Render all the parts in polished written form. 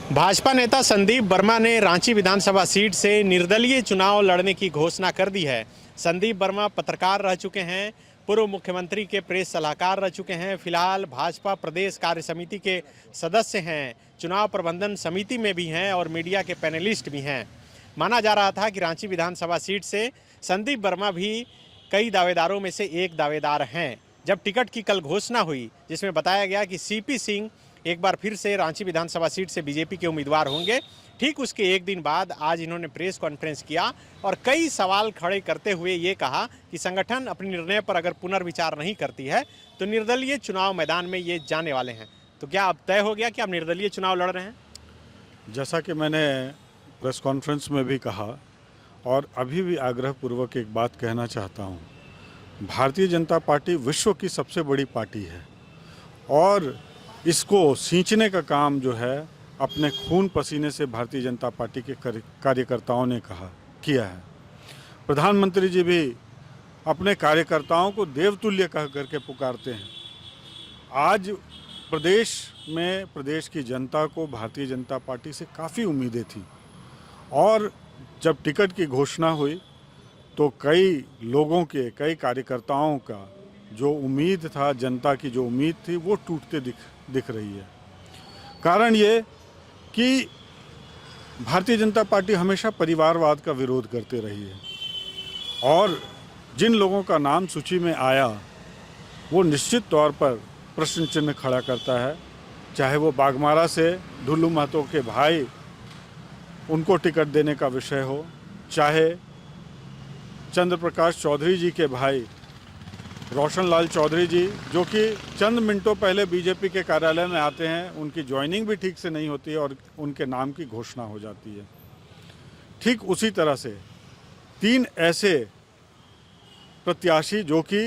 भाजपा नेता संदीप वर्मा ने रांची विधानसभा सीट से निर्दलीय चुनाव लड़ने की घोषणा कर दी है। संदीप वर्मा पत्रकार रह चुके हैं, पूर्व मुख्यमंत्री के प्रेस सलाहकार रह चुके हैं, फिलहाल भाजपा प्रदेश कार्य समिति के सदस्य हैं, चुनाव प्रबंधन समिति में भी हैं और मीडिया के पैनलिस्ट भी हैं। माना जा रहा था कि रांची विधानसभा सीट से संदीप वर्मा भी कई दावेदारों में से एक दावेदार हैं। जब टिकट की कल घोषणा हुई, जिसमें बताया गया कि सीपी सिंह एक बार फिर से रांची विधानसभा सीट से बीजेपी के उम्मीदवार होंगे, ठीक उसके एक दिन बाद आज इन्होंने प्रेस कॉन्फ्रेंस किया और कई सवाल खड़े करते हुए ये कहा कि संगठन अपने निर्णय पर अगर पुनर्विचार नहीं करती है तो निर्दलीय चुनाव मैदान में ये जाने वाले हैं। तो क्या अब तय हो गया कि आप निर्दलीय चुनाव लड़ रहे हैं? जैसा कि मैंने प्रेस कॉन्फ्रेंस में भी कहा और अभी भी आग्रहपूर्वक एक बात कहना चाहता हूँ, भारतीय जनता पार्टी विश्व की सबसे बड़ी पार्टी है और इसको सींचने का काम जो है अपने खून पसीने से भारतीय जनता पार्टी के कार्यकर्ताओं ने किया है। प्रधानमंत्री जी भी अपने कार्यकर्ताओं को देवतुल्य कह करके पुकारते हैं। आज प्रदेश में प्रदेश की जनता को भारतीय जनता पार्टी से काफ़ी उम्मीदें थी और जब टिकट की घोषणा हुई तो कई लोगों के, कई कार्यकर्ताओं का जो उम्मीद था, जनता की जो उम्मीद थी, वो टूटते दिख रही है। कारण ये कि भारतीय जनता पार्टी हमेशा परिवारवाद का विरोध करते रही है और जिन लोगों का नाम सूची में आया वो निश्चित तौर पर प्रश्न चिन्ह खड़ा करता है। चाहे वो बागमारा से ढुल्लू महतो के भाई उनको टिकट देने का विषय हो, चाहे चंद्र प्रकाश चौधरी जी के भाई रोशन लाल चौधरी जी, जो कि चंद मिनटों पहले बीजेपी के कार्यालय में आते हैं, उनकी ज्वाइनिंग भी ठीक से नहीं होती है और उनके नाम की घोषणा हो जाती है। ठीक उसी तरह से तीन ऐसे प्रत्याशी जो कि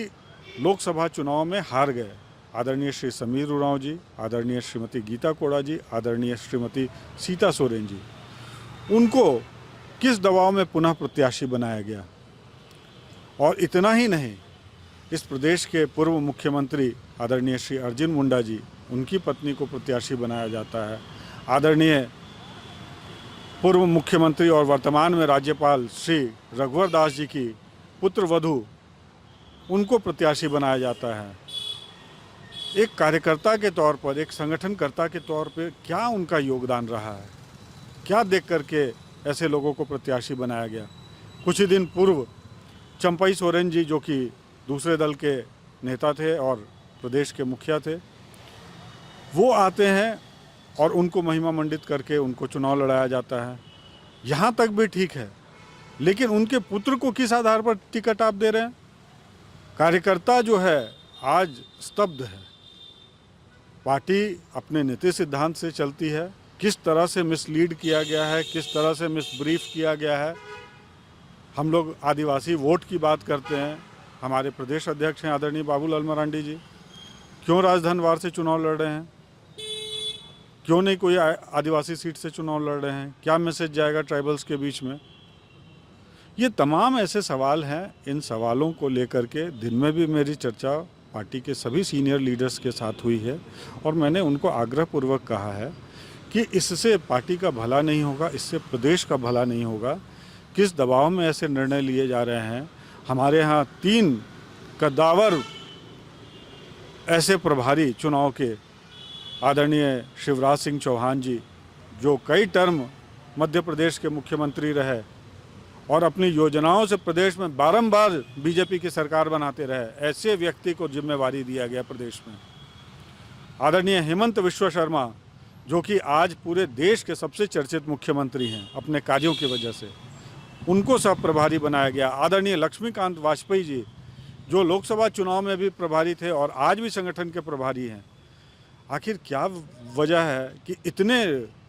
लोकसभा चुनाव में हार गए, आदरणीय श्री समीर उरांव जी, आदरणीय श्रीमती गीता कोड़ा जी, आदरणीय श्रीमती सीता सोरेन जी, उनको किस दबाव में पुनः प्रत्याशी बनाया गया। और इतना ही नहीं, इस प्रदेश के पूर्व मुख्यमंत्री आदरणीय श्री अर्जुन मुंडा जी, उनकी पत्नी को प्रत्याशी बनाया जाता है। आदरणीय पूर्व मुख्यमंत्री और वर्तमान में राज्यपाल श्री रघुवर दास जी की पुत्र वधू, उनको प्रत्याशी बनाया जाता है। एक कार्यकर्ता के तौर पर, एक संगठनकर्ता के तौर पर क्या उनका योगदान रहा है, क्या देख करके ऐसे लोगों को प्रत्याशी बनाया गया। कुछ ही दिन पूर्व चंपई सोरेन जी, जो कि दूसरे दल के नेता थे और प्रदेश के मुखिया थे, वो आते हैं और उनको महिमा मंडित करके उनको चुनाव लड़ाया जाता है। यहाँ तक भी ठीक है, लेकिन उनके पुत्र को किस आधार पर टिकट आप दे रहे हैं? कार्यकर्ता जो है आज स्तब्ध है। पार्टी अपने नीति सिद्धांत से चलती है, किस तरह से मिसलीड किया गया है, किस तरह से मिसब्रीफ किया गया है। हम लोग आदिवासी वोट की बात करते हैं, हमारे प्रदेश अध्यक्ष हैं आदरणीय बाबूलाल मरांडी जी, क्यों राजधानी वार से चुनाव लड़ रहे हैं? क्यों नहीं कोई आदिवासी सीट से चुनाव लड़ रहे हैं? क्या मैसेज जाएगा ट्राइबल्स के बीच में? ये तमाम ऐसे सवाल हैं। इन सवालों को लेकर के दिन में भी मेरी चर्चा पार्टी के सभी सीनियर लीडर्स के साथ हुई है और मैंने उनको आग्रहपूर्वक कहा है कि इससे पार्टी का भला नहीं होगा, इससे प्रदेश का भला नहीं होगा। किस दबाव में ऐसे निर्णय लिए जा रहे हैं? हमारे यहाँ 3 कद्दावर ऐसे प्रभारी चुनाव के, आदरणीय शिवराज सिंह चौहान जी, जो कई टर्म मध्य प्रदेश के मुख्यमंत्री रहे और अपनी योजनाओं से प्रदेश में बारंबार बीजेपी की सरकार बनाते रहे, ऐसे व्यक्ति को जिम्मेवारी दिया गया प्रदेश में। आदरणीय हेमंत विश्व शर्मा, जो कि आज पूरे देश के सबसे चर्चित मुख्यमंत्री हैं अपने कार्यों की वजह से, उनको सब प्रभारी बनाया गया। आदरणीय लक्ष्मीकांत वाजपेयी जी, जो लोकसभा चुनाव में भी प्रभारी थे और आज भी संगठन के प्रभारी हैं। आखिर क्या वजह है कि इतने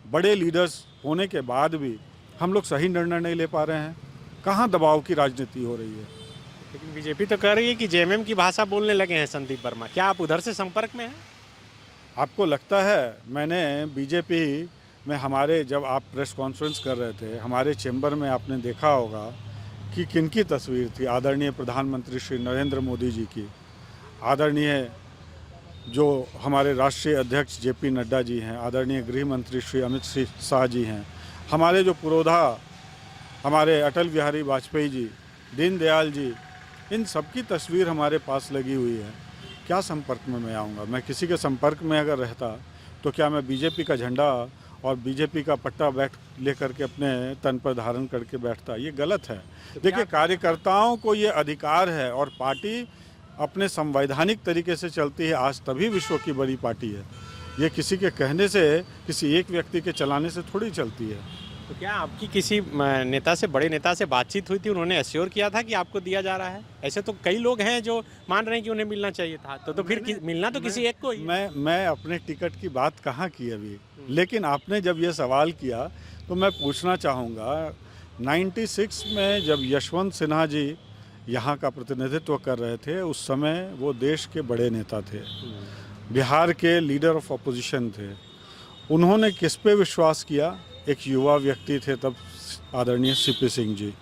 बड़े लीडर्स होने के बाद भी हम लोग सही निर्णय नहीं ले पा रहे हैं? कहाँ दबाव की राजनीति हो रही है? लेकिन बीजेपी तो कह रही है कि जेएमएम की भाषा बोलने लगे हैं संदीप वर्मा। क्या आप उधर से संपर्क में हैं? आपको लगता है? मैंने बीजेपी में हमारे, जब आप प्रेस कॉन्फ्रेंस कर रहे थे, हमारे चैम्बर में आपने देखा होगा कि किनकी तस्वीर थी। आदरणीय प्रधानमंत्री श्री नरेंद्र मोदी जी की, आदरणीय जो हमारे राष्ट्रीय अध्यक्ष जेपी नड्डा जी हैं, आदरणीय गृह मंत्री श्री अमित शाह जी हैं, हमारे जो पुरोधा हमारे अटल बिहारी वाजपेयी जी, दीनदयाल जी, इन सबकी तस्वीर हमारे पास लगी हुई है। क्या संपर्क में मैं आऊँगा? मैं किसी के संपर्क में अगर रहता तो क्या मैं बीजेपी का झंडा और बीजेपी का पट्टा लेकर के अपने तन पर धारण करके बैठता? ये गलत है। देखिए, कार्यकर्ताओं को ये अधिकार है और पार्टी अपने संवैधानिक तरीके से चलती है, आज तभी विश्व की बड़ी पार्टी है। ये किसी के कहने से, किसी एक व्यक्ति के चलाने से थोड़ी चलती है। तो क्या आपकी किसी नेता से, बड़े नेता से बातचीत हुई थी, उन्होंने एश्योर किया था कि आपको दिया जा रहा है? ऐसे तो कई लोग हैं जो मान रहे हैं कि उन्हें मिलना चाहिए था, तो फिर मिलना तो किसी एक को ही। मैं अपने टिकट की बात कहाँ की अभी, लेकिन आपने जब ये सवाल किया तो मैं पूछना चाहूँगा, 96 में जब यशवंत सिन्हा जी यहाँ का प्रतिनिधित्व कर रहे थे, उस समय वो देश के बड़े नेता थे, बिहार के लीडर ऑफ अपोजिशन थे। उन्होंने किस पे विश्वास किया? एक युवा व्यक्ति थे तब, आदरणीय सीपी सिंह जी,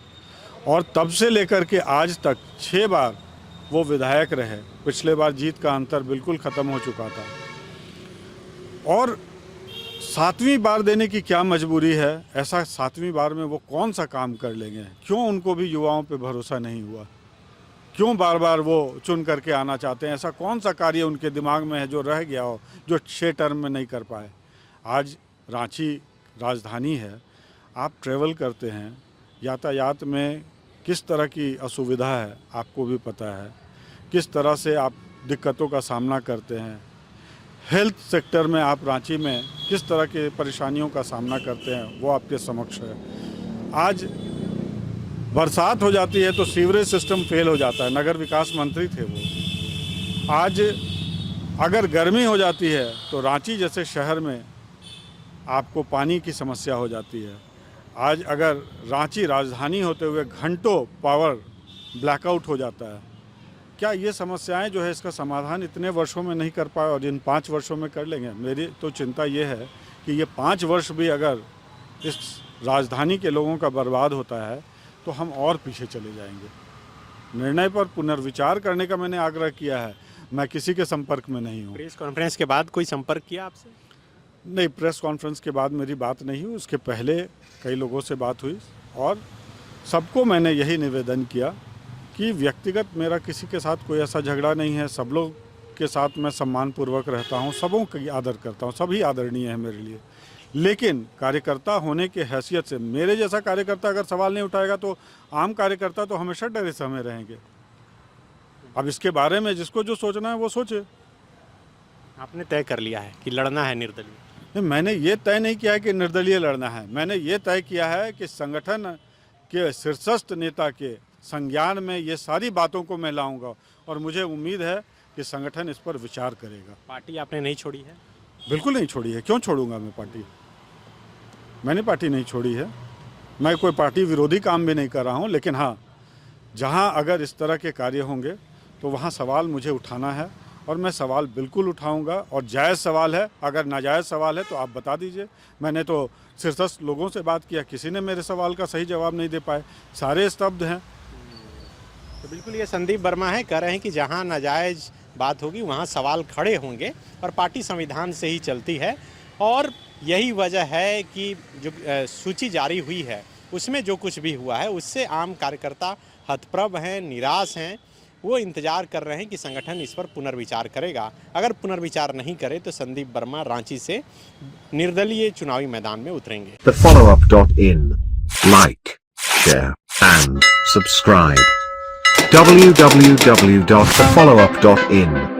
और तब से लेकर के आज तक 6 बार वो विधायक रहे। पिछले बार जीत का अंतर बिल्कुल ख़त्म हो चुका था, और 7वीं बार देने की क्या मजबूरी है? ऐसा 7वीं बार में वो कौन सा काम कर लेंगे? क्यों उनको भी युवाओं पे भरोसा नहीं हुआ? क्यों बार बार वो चुन करके आना चाहते हैं? ऐसा कौन सा कार्य उनके दिमाग में है जो रह गया हो, जो 6 टर्म में नहीं कर पाए? आज रांची राजधानी है, आप ट्रेवल करते हैं, यातायात में किस तरह की असुविधा है आपको भी पता है, किस तरह से आप दिक्कतों का सामना करते हैं। हेल्थ सेक्टर में आप रांची में किस तरह की परेशानियों का सामना करते हैं, वो आपके समक्ष है। आज बरसात हो जाती है तो सीवरेज सिस्टम फेल हो जाता है, नगर विकास मंत्री थे वो। आज अगर गर्मी हो जाती है तो रांची जैसे शहर में आपको पानी की समस्या हो जाती है। आज अगर रांची राजधानी होते हुए घंटों पावर ब्लैकआउट हो जाता है। क्या ये समस्याएं जो है, इसका समाधान इतने वर्षों में नहीं कर पाए और इन 5 वर्षों में कर लेंगे? मेरी तो चिंता ये है कि ये 5 वर्ष भी अगर इस राजधानी के लोगों का बर्बाद होता है तो हम और पीछे चले जाएंगे। निर्णय पर पुनर्विचार करने का मैंने आग्रह किया है, मैं किसी के संपर्क में नहीं हूँ। प्रेस कॉन्फ्रेंस के बाद कोई संपर्क किया आपसे? नहीं, प्रेस कॉन्फ्रेंस के बाद मेरी बात नहीं हुई, उसके पहले कई लोगों से बात हुई और सबको मैंने यही निवेदन किया कि व्यक्तिगत मेरा किसी के साथ कोई ऐसा झगड़ा नहीं है। सब लोग के साथ मैं सम्मानपूर्वक रहता हूँ, सबों की आदर करता हूँ, सभी आदरणीय हैं मेरे लिए। लेकिन कार्यकर्ता होने के हैसियत से मेरे जैसा कार्यकर्ता अगर सवाल नहीं उठाएगा तो आम कार्यकर्ता तो हमेशा डरे समय रहेंगे। अब इसके बारे में जिसको जो सोचना है वो सोचे। आपने तय कर लिया है कि लड़ना है निर्दलीय? नहीं, मैंने ये तय नहीं किया है कि निर्दलीय लड़ना है। मैंने ये तय किया है कि संगठन के शीर्षस्थ नेता के संज्ञान में ये सारी बातों को मैं लाऊंगा और मुझे उम्मीद है कि संगठन इस पर विचार करेगा। पार्टी आपने नहीं छोड़ी है? बिल्कुल नहीं छोड़ी है। क्यों छोड़ूंगा मैं पार्टी? मैंने पार्टी नहीं छोड़ी है। मैं कोई पार्टी विरोधी काम भी नहीं कर रहा हूँ, लेकिन हाँ, जहाँ अगर इस तरह के कार्य होंगे तो वहाँ सवाल मुझे उठाना है और मैं सवाल बिल्कुल उठाऊंगा। और जायज़ सवाल है, अगर नाजायज़ सवाल है तो आप बता दीजिए। मैंने तो शीर्षस्थ लोगों से बात किया, किसी ने मेरे सवाल का सही जवाब नहीं दे पाए, सारे स्तब्ध हैं। तो बिल्कुल ये संदीप वर्मा है, कह रहे हैं कि जहां नाजायज़ बात होगी वहां सवाल खड़े होंगे और पार्टी संविधान से ही चलती है। और यही वजह है कि जो सूची जारी हुई है उसमें जो कुछ भी हुआ है उससे आम कार्यकर्ता हतप्रभ हैं, निराश हैं। वो इंतजार कर रहे हैं कि संगठन इस पर पुनर्विचार करेगा। अगर पुनर्विचार नहीं करे तो संदीप वर्मा रांची से निर्दलीय चुनावी मैदान में उतरेंगे। TheFollowUp.in. Like, share and subscribe. www.thefollowup.in